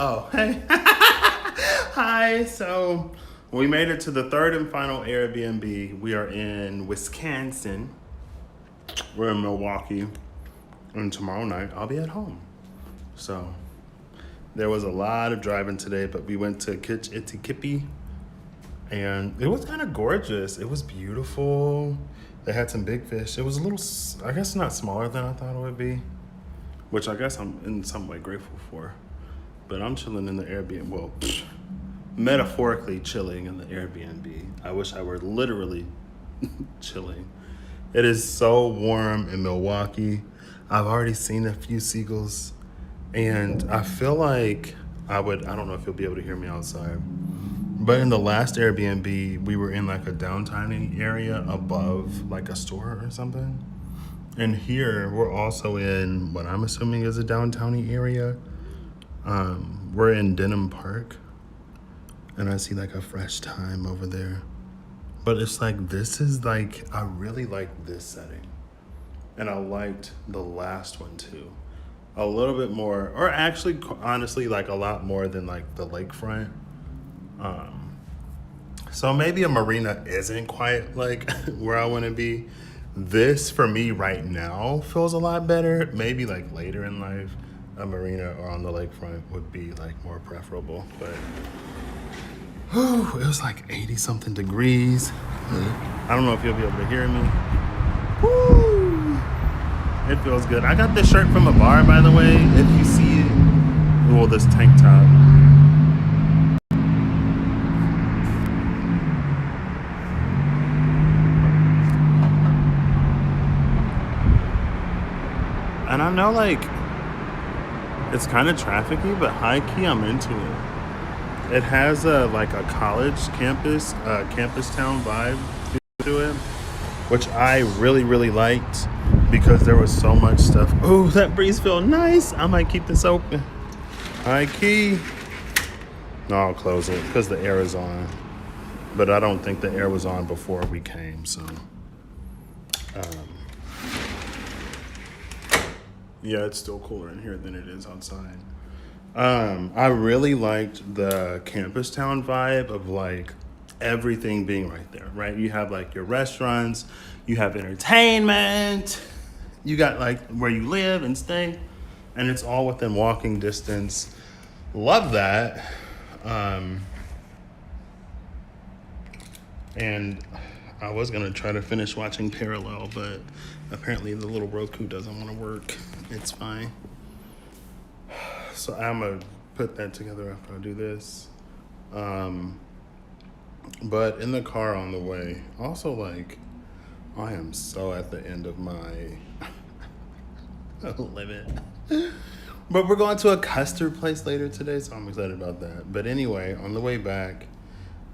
Oh, hey. Hi. So we made it to the third and final Airbnb. We are in Wisconsin. We're in Milwaukee. And tomorrow night, I'll be at home. So there was a lot of driving today, but we went to Kitch Itty and it was kind of gorgeous. It was beautiful. They had some big fish. It was a little, I guess, not smaller than I thought it would be, which I guess I'm in some way grateful for. But I'm chilling in the Airbnb. Well, metaphorically chilling in the Airbnb. I wish I were literally chilling. It is so warm in Milwaukee. I've already seen a few seagulls, and I feel like I don't know if you'll be able to hear me outside, but in the last Airbnb, we were in like a downtown area above like a store or something. And here we're also in what I'm assuming is a downtown area. We're in Denham Park, and I see like a Fresh Time over there. But it's like, this is like, I really like this setting. And I liked the last one too. A little bit more, or actually, honestly, like a lot more than like the lakefront. So maybe a marina isn't quite like where I want to be. This for me right now feels a lot better. Maybe like later in life, a marina or on the lakefront would be like more preferable. But it was like 80 something degrees. I don't know if you'll be able to hear me. Woo! It feels good. I got this shirt from a bar, by the way. If you see it, well, this tank top. And I know, like, it's kind of trafficky, but high key, I'm into it. It has a college campus, campus town vibe to it, which I really, really liked because there was so much stuff. Oh, that breeze feels nice. I might keep this open. High key. No, I'll close it because the air is on. But I don't think the air was on before we came, so. Yeah, it's still cooler in here than it is outside. I really liked the campus town vibe of like everything being right there, right? You have like your restaurants, you have entertainment, you got like where you live and stay, and it's all within walking distance. Love that. And I was gonna try to finish watching Parallel, but apparently the little Roku doesn't want to work. It's fine. So I'm gonna put that together after I do this. But in the car on the way, also like, I am so at the end of my limit. But we're going to a custard place later today, so I'm excited about that. But anyway, on the way back,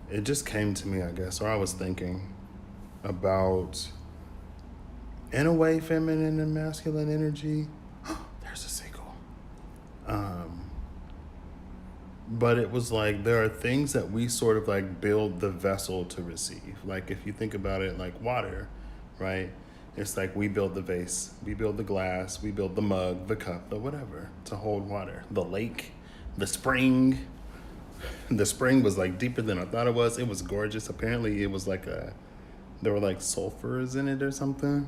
it just came to me, I guess, or I was thinking about, in a way, feminine and masculine energy. There's a seagull. But it was like, there are things that we sort of like build the vessel to receive. Like if you think about it like water, right? It's like we build the vase, we build the glass, we build the mug, the cup, the whatever to hold water. The lake, the spring. The spring was like deeper than I thought it was. It was gorgeous. Apparently it was like there were like sulfurs in it or something.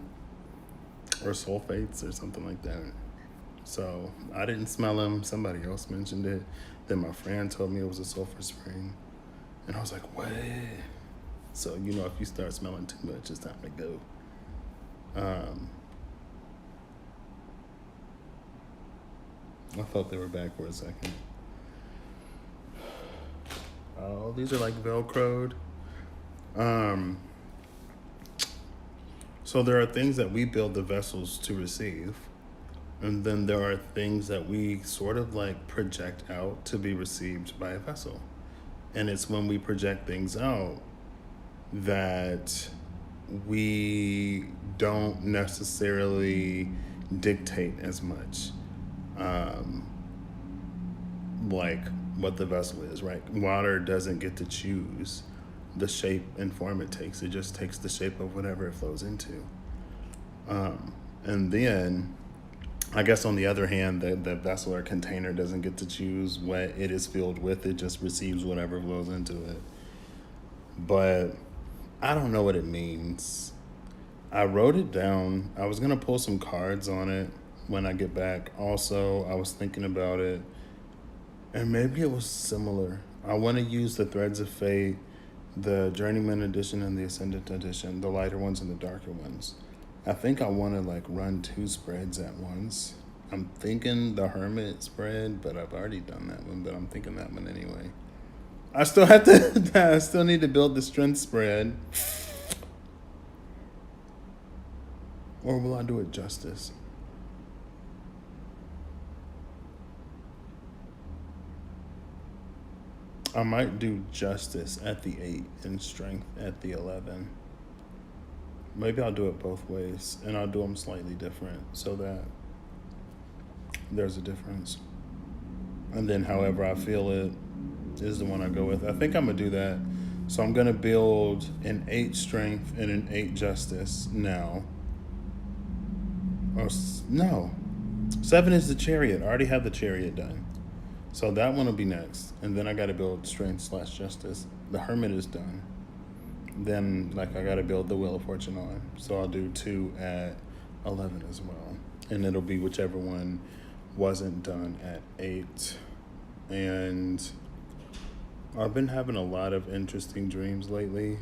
Or sulfates or something like that. So I didn't smell them. Somebody else mentioned it. Then my friend told me it was a sulfur spring. And I was like, what? So, you know, if you start smelling too much, it's time to go. I thought they were back for a second. Oh, these are like Velcroed. So there are things that we build the vessels to receive. And then there are things that we sort of like project out to be received by a vessel. And it's when we project things out that we don't necessarily dictate as much like what the vessel is, right? Water doesn't get to choose the shape and form it takes. It just takes the shape of whatever it flows into. And then I guess on the other hand, the vessel or container doesn't get to choose what it is filled with. It just receives whatever flows into it. But I don't know what it means. I wrote it down. I was going to pull some cards on it when I get back. Also, I was thinking about it, and maybe it was similar. I want to use the Threads of Fate, the Journeyman edition and the Ascendant edition, the lighter ones and the darker ones. I think I want to like run 2 spreads at once. I'm thinking the Hermit spread, but I've already done that one, but I'm thinking that one anyway. I still have to, I still need to build the Strength spread. Or will I do it Justice? I might do Justice at the 8 and Strength at the 11. Maybe I'll do it both ways, and I'll do them slightly different so that there's a difference. And then however I feel it is the one I go with. I think I'm going to do that. So I'm going to build an 8 Strength and an 8 Justice now. Or no. 7 is the Chariot. I already have the Chariot done. So that one will be next. And then I got to build Strength/Justice. The Hermit is done. Then like I got to build the Wheel of Fortune on. So I'll do 2 at 11 as well. And it'll be whichever one wasn't done at 8. And I've been having a lot of interesting dreams lately.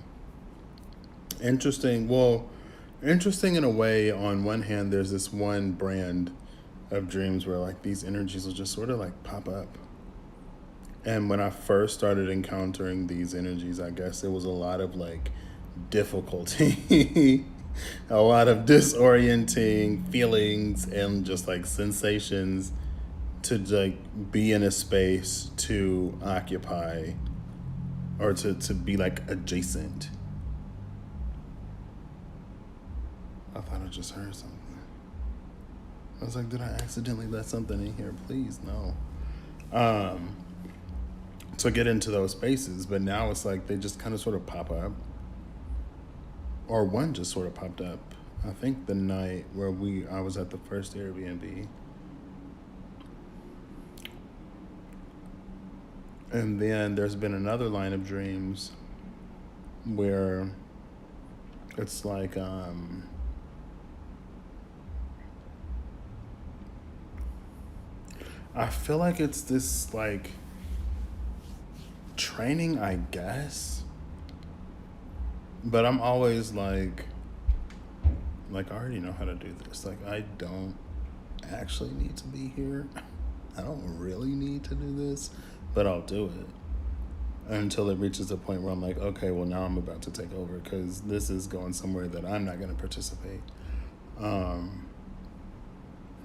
Interesting in a way. On one hand, there's this one brand of dreams where like these energies will just sort of like pop up. And when I first started encountering these energies, I guess it was a lot of like difficulty, a lot of disorienting feelings and just like sensations to like be in a space to occupy or to be like adjacent. I thought I just heard something. I was like, did I accidentally let something in here? Please, no. To get into those spaces, but now it's like they just kind of sort of pop up. Or one just sort of popped up. I think the night where I was at the first Airbnb. And then there's been another line of dreams where it's like I feel like it's this like training, I guess. But I'm always like I already know how to do this. Like I don't actually need to be here. I don't really need to do this, but I'll do it until it reaches a point where I'm like, okay, well now I'm about to take over because this is going somewhere that I'm not going to participate.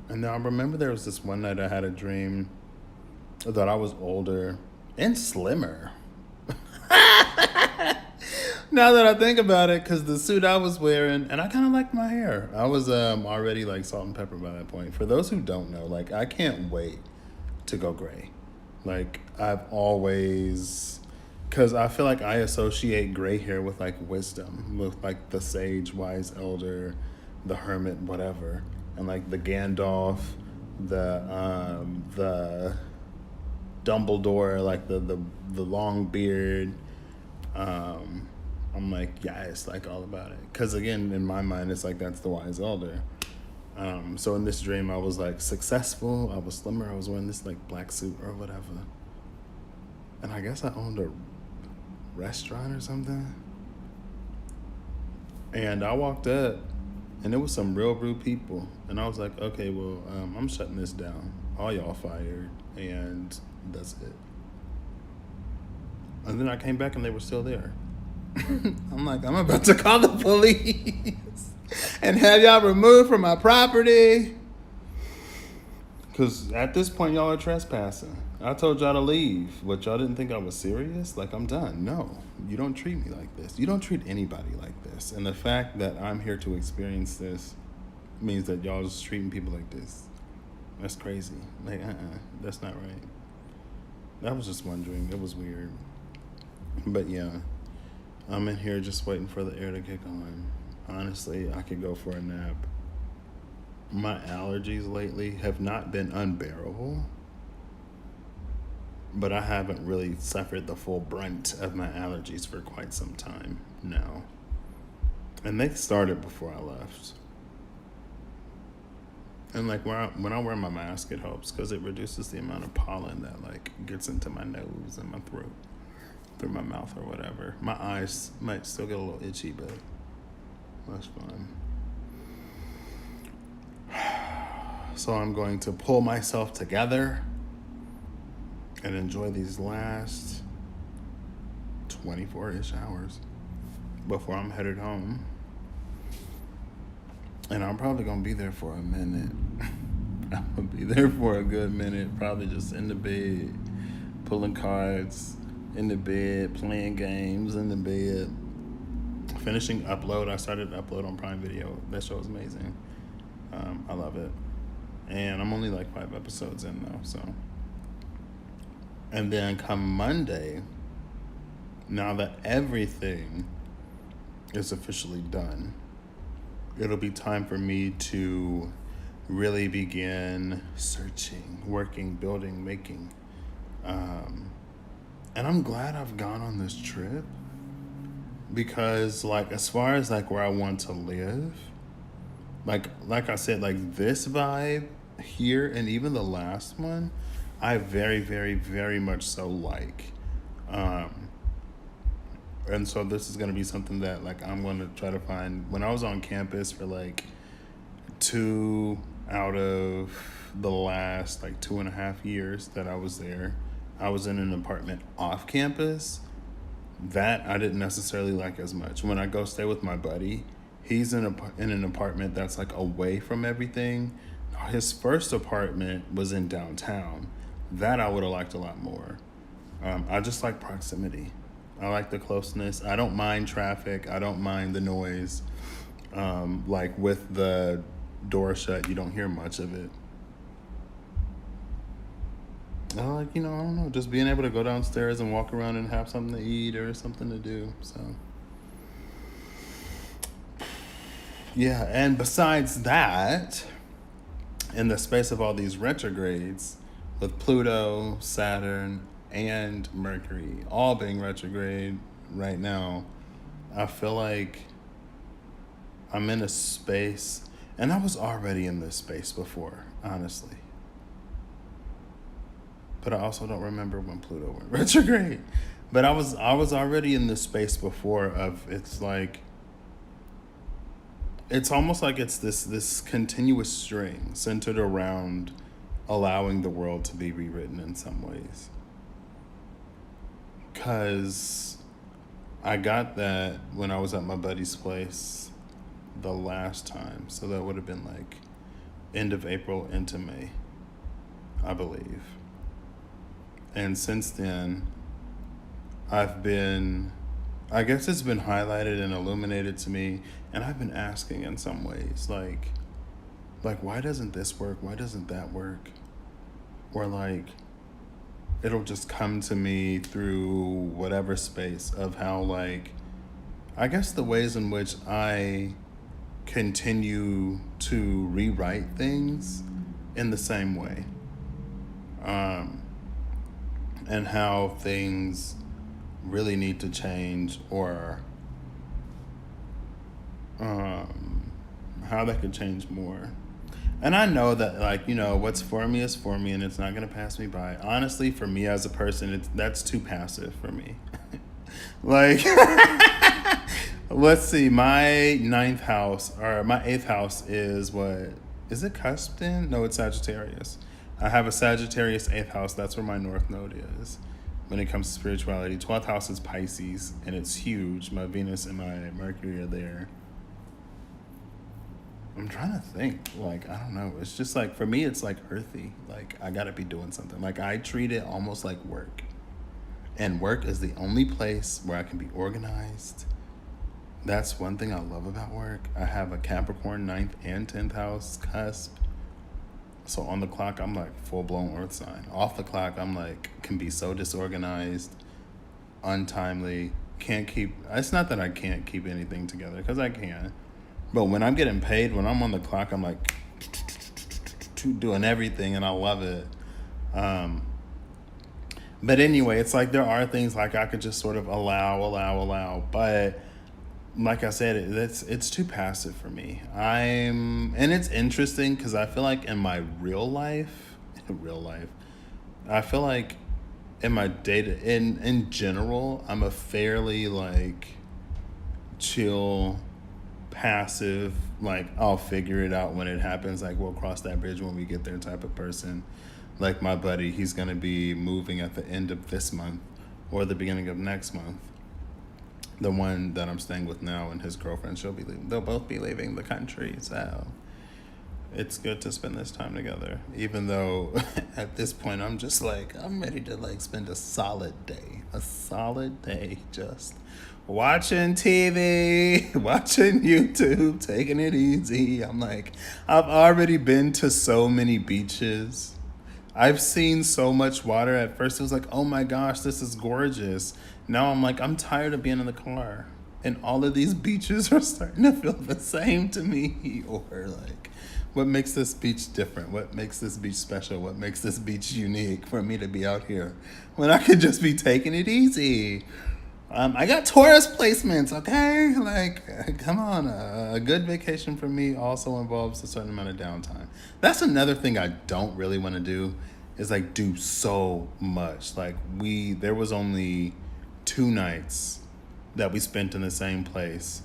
And now I remember there was this one night I had a dream that I was older and slimmer. Now that I think about it, because the suit I was wearing, and I kind of liked my hair. I was already like salt and pepper by that point. For those who don't know, like I can't wait to go gray. Like I've always, because I feel like I associate gray hair with like wisdom, with like the sage, wise elder, the hermit, whatever. And like the Gandalf, the Dumbledore, like the long beard. I'm like, yeah, it's like all about it. Because again, in my mind, it's like that's the wise elder. So in this dream, I was like successful. I was slimmer. I was wearing this like black suit or whatever. And I guess I owned a restaurant or something. And I walked up. And it was some real rude people. And I was like, okay, well, I'm shutting this down. All y'all fired. And that's it. And then I came back and they were still there. I'm like, I'm about to call the police and have y'all removed from my property. Because at this point, y'all are trespassing. I told y'all to leave, but y'all didn't think I was serious? Like, I'm done. No, you don't treat me like this. You don't treat anybody like this. And the fact that I'm here to experience this means that y'all just treating people like this. That's crazy. Like, that's not right. That was just one dream. It was weird. But yeah, I'm in here just waiting for the air to kick on. Honestly, I could go for a nap. my allergies lately have not been unbearable, but I haven't really suffered the full brunt of my allergies for quite some time now. And they started before I left. And like when I wear my mask, it helps because it reduces the amount of pollen that like gets into my nose and my throat, through my mouth or whatever. My eyes might still get a little itchy, but that's fine. So I'm going to pull myself together and enjoy these last 24-ish hours before I'm headed home. And I'm probably going to be there for a minute. I'm going to be there for a good minute, probably just in the bed, pulling cards, in the bed, playing games, in the bed, finishing upload. I started to upload on Prime Video. That show is amazing. I love it. And I'm only like 5 episodes in though, so. And then come Monday, now that everything is officially done, it'll be time for me to really begin searching, working, building, making. And I'm glad I've gone on this trip because like as far as like where I want to live, like I said, like this vibe here and even the last one, I very, very, very much so like. And so this is going to be something that like I'm going to try to find. When I was on campus for like 2 out of the last like 2.5 years that I was there, I was in an apartment off campus that I didn't necessarily like as much. When I go stay with my buddy, he's in an apartment that's like away from everything. His first apartment was in downtown. That I would have liked a lot more. I just like proximity. I like the closeness. I don't mind traffic. I don't mind the noise. Like with the door shut, you don't hear much of it. I like, I don't know, just being able to go downstairs and walk around and have something to eat or something to do. So, yeah. And besides that, in the space of all these retrogrades, with Pluto, Saturn, and Mercury all being retrograde right now, I feel like I'm in a space, and I was already in this space before, honestly. But I also don't remember when Pluto went retrograde. But I was already in this space before of it's almost like it's this continuous string centered around allowing the world to be rewritten in some ways. Because I got that when I was at my buddy's place the last time. So that would have been like end of April into May, I believe. And since then, I guess it's been highlighted and illuminated to me, and I've been asking in some ways, like why doesn't this work? Why doesn't that work? Or like, it'll just come to me through whatever space of how like, I guess the ways in which I continue to rewrite things in the same way. And how things really need to change, or how they could change more. And I know that, like, what's for me is for me, and it's not going to pass me by. Honestly, for me as a person, that's too passive for me. Like, let's see, my 9th house, or my 8th house is what? Is it cusped in? No, it's Sagittarius. I have a Sagittarius 8th house. That's where my North Node is when it comes to spirituality. 12th house is Pisces, and it's huge. My Venus and my Mercury are there. I'm trying to think. Like, I don't know. It's just like, for me, it's like earthy. Like, I got to be doing something. Like, I treat it almost like work. And work is the only place where I can be organized. That's one thing I love about work. I have a Capricorn 9th and 10th house cusp. So on the clock, I'm like full-blown earth sign. Off the clock, I'm like, can be so disorganized, untimely, it's not that I can't keep anything together, because I can. But when I'm getting paid, when I'm on the clock, I'm like, doing everything, and I love it. But anyway, it's like there are things like I could just sort of allow, but like I said, it's too passive for me. And it's interesting because I feel like in my real life, I feel like in my data in general, I'm a fairly like chill, passive, like I'll figure it out when it happens, like we'll cross that bridge when we get there type of person. Like my buddy, he's gonna be moving at the end of this month or the beginning of next month. The one that I'm staying with now and his girlfriend, they'll both be leaving the country, so it's good to spend this time together. Even though at this point I'm just like, I'm ready to like spend a solid day just watching TV, watching YouTube, taking it easy. I'm like, I've already been to so many beaches. I've seen so much water. At first it was like, oh my gosh, this is gorgeous. Now I'm like, I'm tired of being in the car. And all of these beaches are starting to feel the same to me. Or like, what makes this beach different? What makes this beach special? What makes this beach unique for me to be out here when I could just be taking it easy? I got tourist placements, okay? Like, come on. A good vacation for me also involves a certain amount of downtime. That's another thing I don't really want to do is like do so much. Like there was only 2 nights that we spent in the same place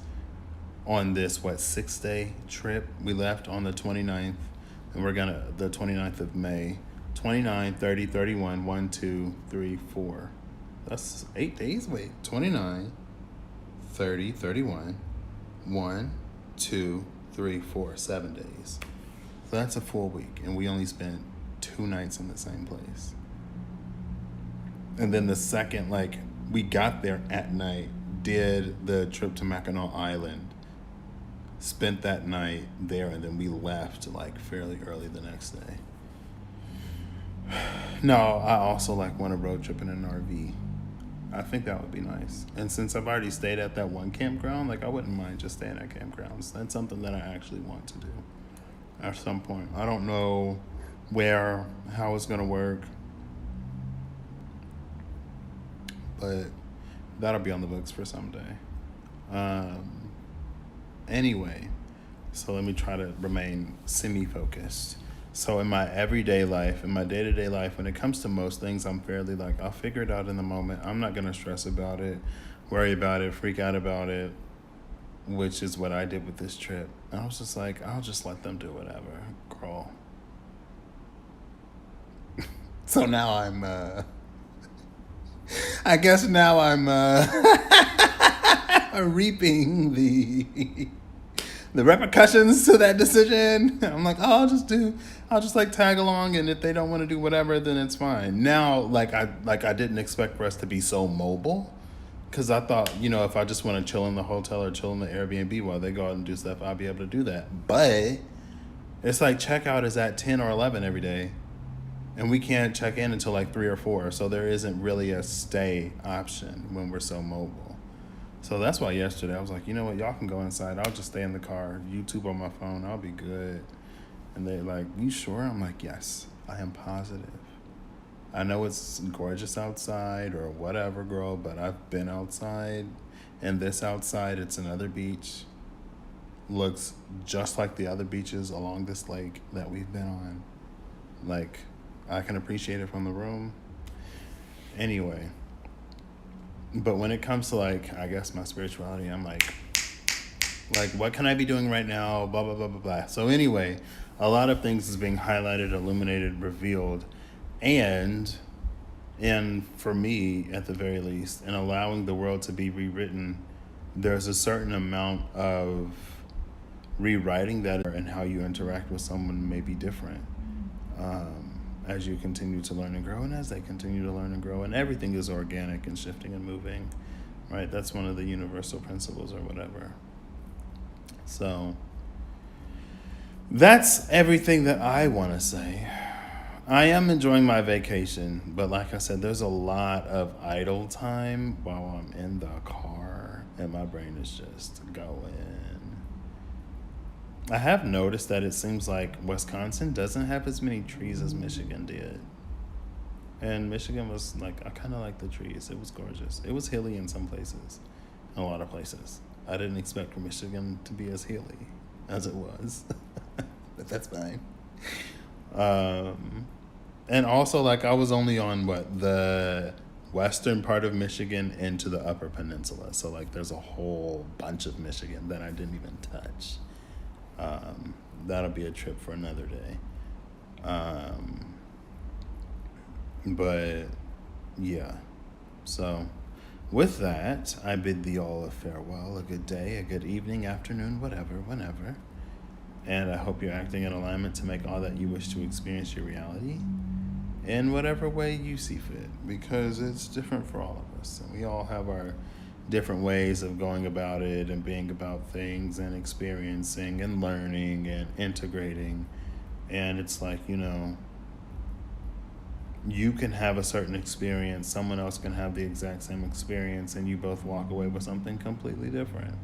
on this, 6-day trip. We left on the 29th and the 29th of May, 29, 30, 31, 1, 2, 3, 4. That's 8 days. Wait, 29, 30, 31, 1, 2, 3, 4, 7 days. So that's a full week, and we only spent 2 nights in the same place. And then the second, like, we got there at night, did the trip to Mackinac Island, spent that night there, and then we left like fairly early the next day. No, I also like want a road trip in an RV. I think that would be nice. And since I've already stayed at that one campground, like I wouldn't mind just staying at campgrounds. That's something that I actually want to do at some point. I don't know how it's gonna work, but that'll be on the books for someday. Anyway, so let me try to remain semi-focused. So in my everyday life, in my day-to-day life, when it comes to most things, I'm fairly like, I'll figure it out in the moment. I'm not going to stress about it, worry about it, freak out about it, which is what I did with this trip. I was just like, I'll just let them do whatever, girl. So now I'm, I guess now I'm reaping the repercussions to that decision. I'm like, oh, I'll just like tag along, and if they don't want to do whatever, then it's fine. Now, I didn't expect for us to be so mobile, because I thought, if I just want to chill in the hotel or chill in the Airbnb while they go out and do stuff, I'll be able to do that. But it's like checkout is at 10 or 11 every day, and we can't check in until like 3 or 4. So there isn't really a stay option when we're so mobile. So that's why yesterday I was like, you know what, y'all can go inside. I'll just stay in the car, YouTube on my phone. I'll be good. And they're like, you sure? I'm like, yes, I am positive. I know it's gorgeous outside or whatever, girl, but I've been outside, and this outside, it's another beach. Looks just like the other beaches along this lake that we've been on. Like, I can appreciate it from the room. Anyway. But when it comes to I guess my spirituality, I'm like, what can I be doing right now? Blah, blah, blah, blah, blah. So anyway, a lot of things is being highlighted, illuminated, revealed. And for me, at the very least, in allowing the world to be rewritten, there's a certain amount of rewriting that and how you interact with someone may be different. As you continue to learn and grow, and as they continue to learn and grow, and everything is organic and shifting and moving, right? That's one of the universal principles or whatever. So that's everything that I want to say. I am enjoying my vacation, but like I said, there's a lot of idle time while I'm in the car, and my brain is just going. I have noticed that it seems like Wisconsin doesn't have as many trees as Michigan did. And Michigan was like, I kind of like the trees. It was gorgeous. It was hilly in some places, in a lot of places. I didn't expect for Michigan to be as hilly as it was, but that's fine. And also, like, I was only on the western part of Michigan into the Upper Peninsula. So, like, there's a whole bunch of Michigan that I didn't even touch. That'll be a trip for another day. But yeah, so with that, I bid thee all a farewell, a good day, a good evening, afternoon, whatever, whenever. And I hope you're acting in alignment to make all that you wish to experience your reality in whatever way you see fit, because it's different for all of us. And we all have our different ways of going about it and being about things and experiencing and learning and integrating. And it's like, you can have a certain experience, someone else can have the exact same experience, and you both walk away with something completely different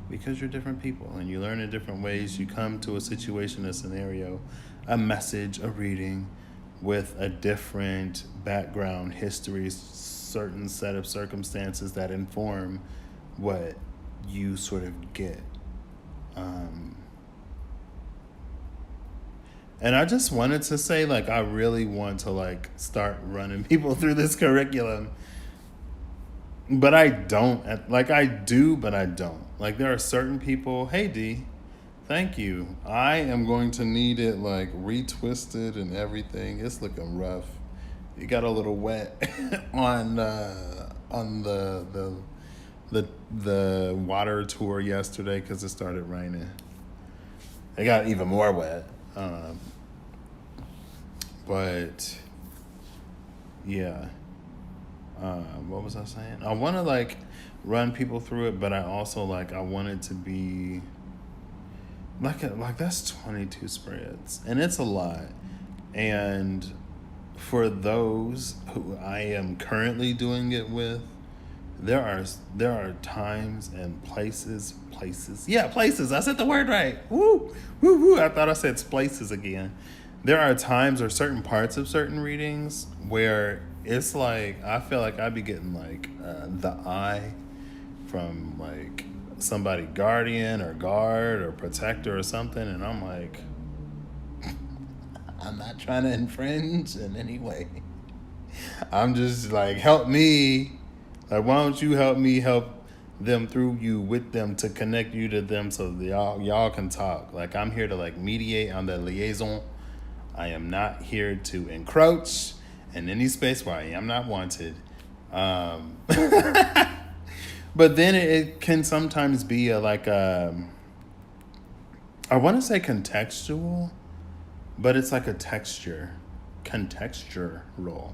because you're different people and you learn in different ways. You come to a situation, a scenario, a message, a reading with a different background, history, certain set of circumstances that inform what you sort of get. And I just wanted to say, like, I really want to, like, start running people through this curriculum. But I don't. Like, I do, but I don't. Like, there are certain people, hey, D, thank you. I am going to need it, like, retwisted and everything. It's looking rough. It got a little wet on the water tour yesterday because it started raining. It got even more wet. But yeah, what was I saying? I want to, like, run people through it, but I also, like, I want it to be like that's 22 spreads, and it's a lot. And for those who I am currently doing it with, there are times and places. Yeah, places. I said the word right. Woo, woo, woo. I thought I said places again. There are times or certain parts of certain readings where it's like, I feel like I'd be getting, like, the eye from, like, somebody guardian or guard or protector or something. And I'm like, I'm not trying to infringe in any way. I'm just like, help me. Like, why don't you help me help them through you with them to connect you to them so that y'all can talk. Like, I'm here to, like, mediate on the liaison. I am not here to encroach in any space where I am not wanted. But then it can sometimes be I want to say contextual, but it's like a contextural.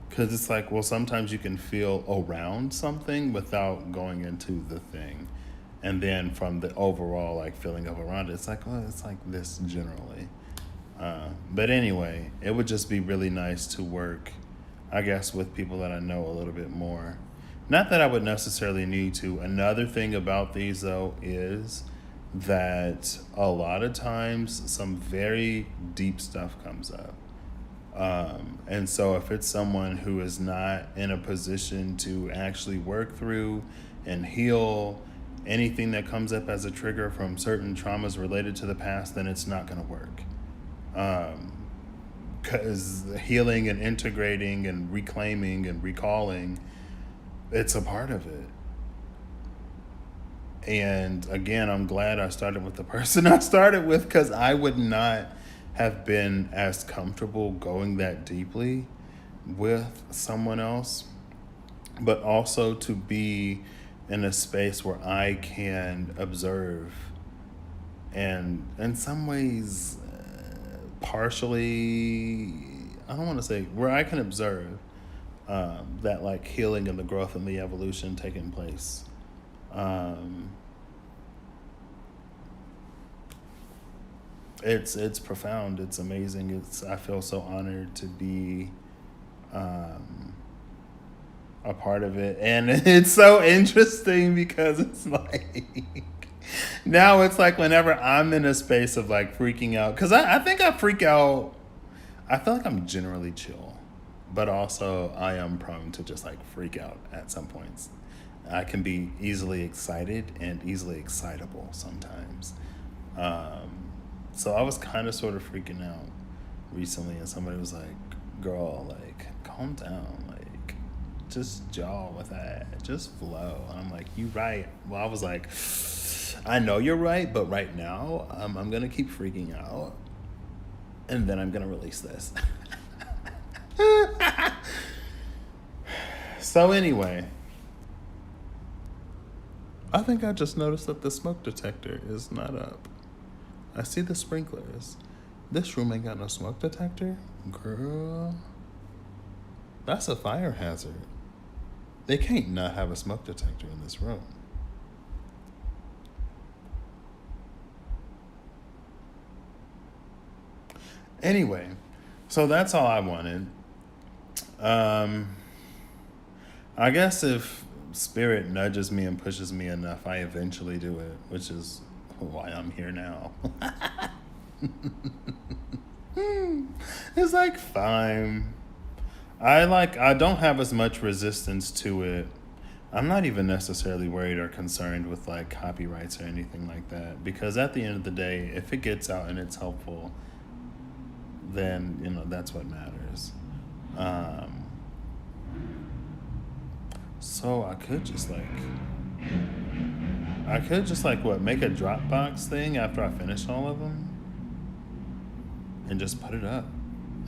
Because it's like, well, sometimes you can feel around something without going into the thing. And then from the overall, like, feeling of around it, it's like, well, it's like this generally. But anyway, it would just be really nice to work, I guess, with people that I know a little bit more. Not that I would necessarily need to. Another thing about these, though, is that a lot of times some very deep stuff comes up. And so if it's someone who is not in a position to actually work through and heal anything that comes up as a trigger from certain traumas related to the past, then it's not going to work. Because healing and integrating and reclaiming and recalling, it's a part of it. And again, I'm glad I started with the person I started with, because I would not have been as comfortable going that deeply with someone else, but also to be in a space where I can observe and in some ways partially, I don't want to say where I can observe that, like, healing and the growth and the evolution taking place. It's profound. It's amazing. I feel so honored to be a part of it, and it's so interesting because it's like Now it's like whenever I'm in a space of like freaking out, because I think I freak out. I feel like I'm generally chill, but also I am prone to just like freak out at some points. I can be easily excited and easily excitable sometimes. So I was kind of sort of freaking out recently, and somebody was like, "Girl, like, calm down, like, just jaw with that, just flow." And I'm like, "You right?" Well, I was like, "I know you're right, but right now, I'm gonna keep freaking out, and then I'm gonna release this." So anyway, I think I just noticed that the smoke detector is not up. I see the sprinklers. This room ain't got no smoke detector? Girl, that's a fire hazard. They can't not have a smoke detector in this room. Anyway, so that's all I wanted. I guess if spirit nudges me and pushes me enough, I eventually do it, which is why I'm here now. It's like fine. I don't have as much resistance to it. I'm not even necessarily worried or concerned with like copyrights or anything like that, because at the end of the day, if it gets out and it's helpful, then that's what matters. So I could just like what, make a Dropbox thing after I finish all of them and just put it up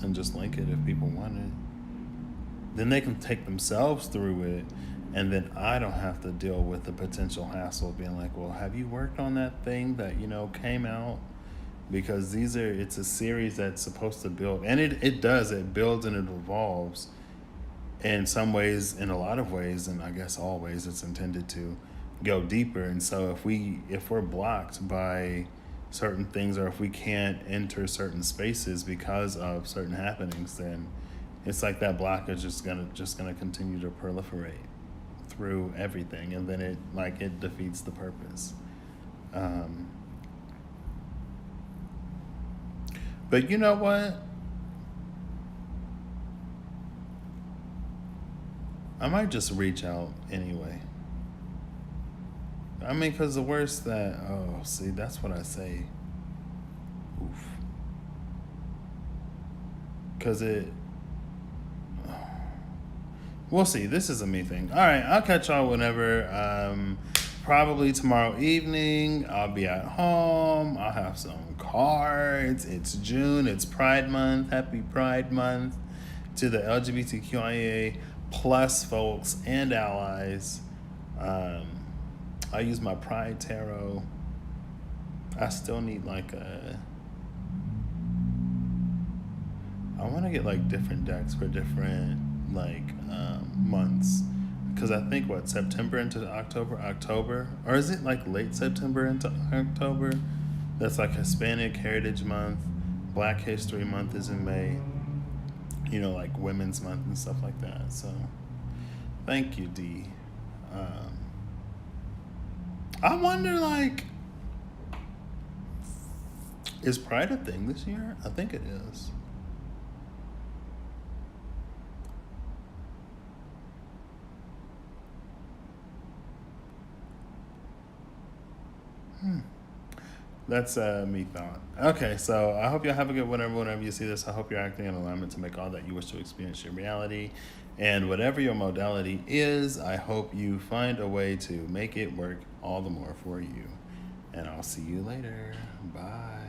and just link it if people want it. Then they can take themselves through it, and then I don't have to deal with the potential hassle of being like, well, have you worked on that thing that came out? Because it's a series that's supposed to build, and it does, it builds and it evolves in some ways, in a lot of ways, and I guess always it's intended to go deeper. And so if we're blocked by certain things, or if we can't enter certain spaces because of certain happenings, then it's like that blockage is gonna continue to proliferate through everything, and then it defeats the purpose. But you know what? I might just reach out anyway. I mean, because the worst see, that's what I say. Oof. Because we'll see. This is a me thing. All right, I'll catch y'all whenever. Probably tomorrow evening. I'll be at home. I'll have some cards. It's June. It's Pride Month. Happy Pride Month to the LGBTQIA plus folks and allies. I use my Pride Tarot. I still need I want to get different decks for different months, because I think September into October, or is it late September into October? That's Hispanic Heritage Month. Black History Month is in May. Women's Month and stuff like that. So thank you, D. I wonder, is Pride a thing this year? I think it is. That's me thought. Okay, so I hope y'all have a good whenever you see this. I hope you're acting in alignment to make all that you wish to experience your reality. And whatever your modality is, I hope you find a way to make it work all the more for you. And I'll see you later. Bye.